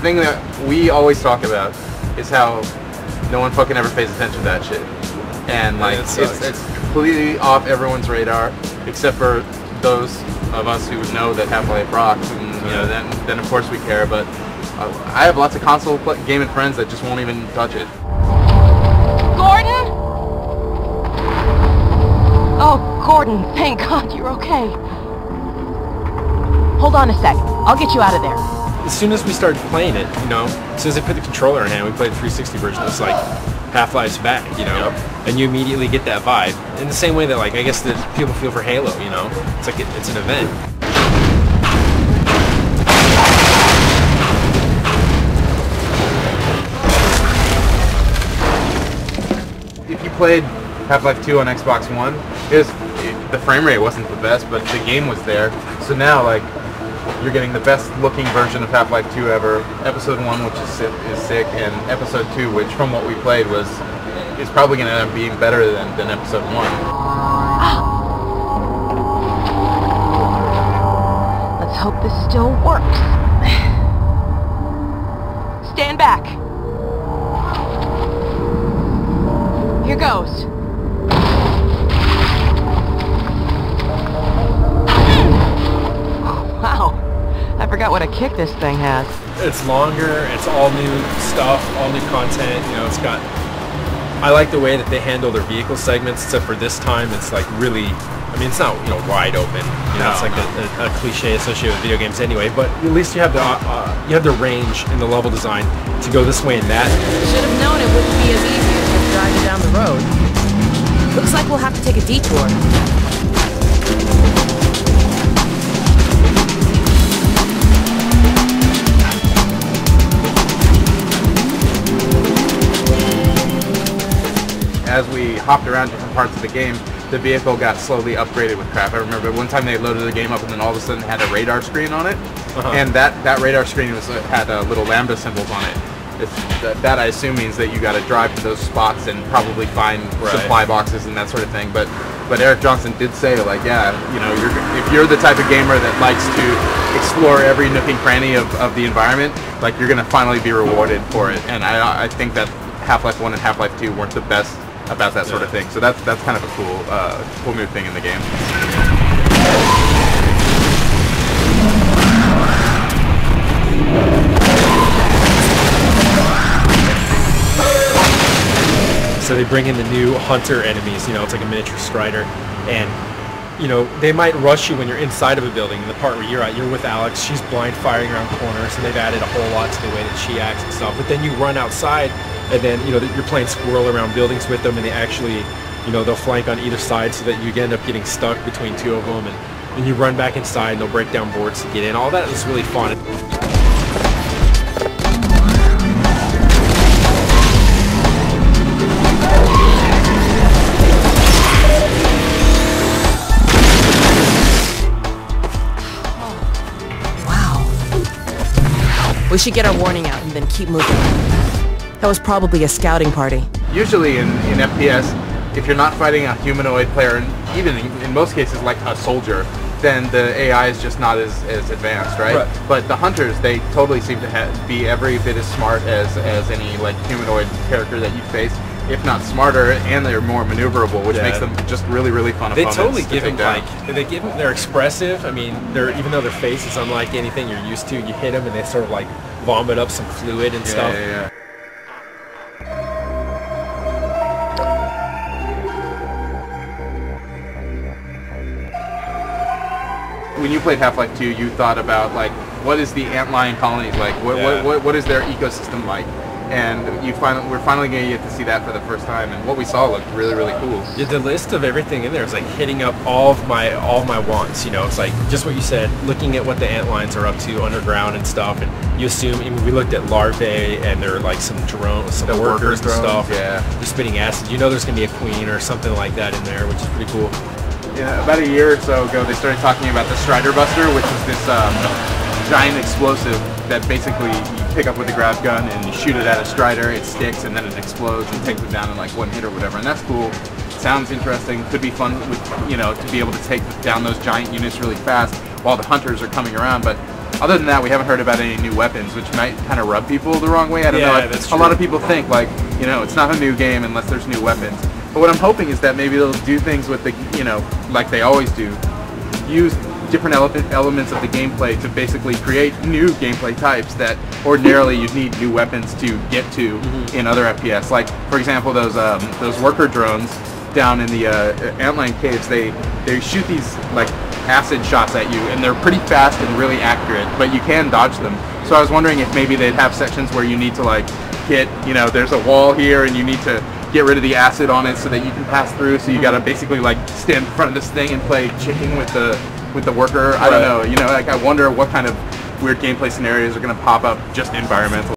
thing that we always talk about is how no one fucking ever pays attention to that shit. And like, it's completely off everyone's radar, except for those of us who know that Half-Life rocks, and you know, then of course we care. But I have lots of console gaming friends that just won't even touch it. Gordon? Oh, Gordon, thank God you're okay. Hold on a sec. I'll get you out of there. As soon as we started playing it, you know, as soon as I put the controller in hand, we played the 360 version, it's like Half-Life's back, you know, and you immediately get that vibe. In the same way that, like, I guess that people feel for Halo, you know, it's like it's an event. If you played Half-Life 2 on Xbox One, the frame rate wasn't the best, but the game was there. So now, like, you're getting the best looking version of Half-Life 2 ever. Episode 1, which is sick, and Episode 2, which from what we played is probably going to end up being better than Episode 1. Let's hope this still works. Stand back. Here goes. Wow. I forgot what a kick this thing has. It's longer, it's all new stuff, all new content, you know, it's got... I like the way that they handle their vehicle segments, except for this time it's like really... I mean, it's not, you know, wide open. You know, it's like a cliche associated with video games anyway, but at least you have the range in the level design to go this way and that. Should have known it wouldn't be as easy as just driving down the road. Looks like we'll have to take a detour. As we hopped around different parts of the game, the vehicle got slowly upgraded with crap. I remember one time they loaded the game up and then all of a sudden it had a radar screen on it, and that radar screen had little lambda symbols on it. That I assume means that you got to drive to those spots and probably find supply boxes and that sort of thing. But Eric Johnson did say, like, yeah, you know, if you're the type of gamer that likes to explore every nook and cranny of the environment, like, you're gonna finally be rewarded for it. And I think that Half-Life 1 and Half-Life 2 weren't the best about that sort of thing. So that's kind of a cool new thing in the game. So they bring in the new hunter enemies, you know, it's like a miniature Strider, and you know, they might rush you when you're inside of a building. In the part where you're at, you're with Alex, she's blind firing around corners, and they've added a whole lot to the way that she acts and stuff. But then you run outside, and then, you know, you're playing squirrel around buildings with them, and they actually, you know, they'll flank on either side so that you end up getting stuck between two of them, and then you run back inside, and they'll break down boards to get in. All that is really fun. We should get our warning out and then keep moving. That was probably a scouting party. Usually in FPS, if you're not fighting a humanoid player, and even in most cases like a soldier, then the AI is just not as advanced, right? But the hunters, they totally seem to be every bit as smart as any like humanoid character that you face, if not smarter, and they're more maneuverable, which makes them just really, really fun opponents. They totally give them they're expressive. I mean, even though their face is unlike anything you're used to, you hit them and they sort of like vomit up some fluid and stuff. Yeah. When you played Half-Life 2, you thought about, like, what is the antlion colonies like? What is their ecosystem like? And we're finally going to get to see that for the first time, and what we saw looked really, really cool. Yeah, the list of everything in there is like hitting up all of my wants. You know, it's like just what you said, looking at what the antlines are up to underground and stuff, and you assume. I mean, we looked at larvae, and there are like some drones, some workers and stuff. Yeah, they're spitting acid. You know, there's going to be a queen or something like that in there, which is pretty cool. Yeah, about a year or so ago, they started talking about the Strider Buster, which is this giant explosive that basically you pick up with a grav gun and you shoot it at a Strider, it sticks, and then it explodes and takes it down in like one hit or whatever. And that's cool. Sounds interesting. Could be fun with, you know, to be able to take down those giant units really fast while the hunters are coming around. But other than that, we haven't heard about any new weapons, which might kind of rub people the wrong way. I don't know. Like, that's a lot of people think, like, you know, it's not a new game unless there's new weapons. But what I'm hoping is that maybe they'll do things with the, you know, like they always do, use different elements of the gameplay to basically create new gameplay types that ordinarily you'd need new weapons to get to in other FPS. Like, for example, those worker drones down in the Antlion caves, they shoot these like acid shots at you, and they're pretty fast and really accurate, but you can dodge them. So I was wondering if maybe they'd have sections where you need to like hit, you know, there's a wall here and you need to get rid of the acid on it so that you can pass through, so you gotta basically like stand in front of this thing and play chicken with the worker. I don't know, you know, like I wonder what kind of weird gameplay scenarios are gonna pop up just environmental.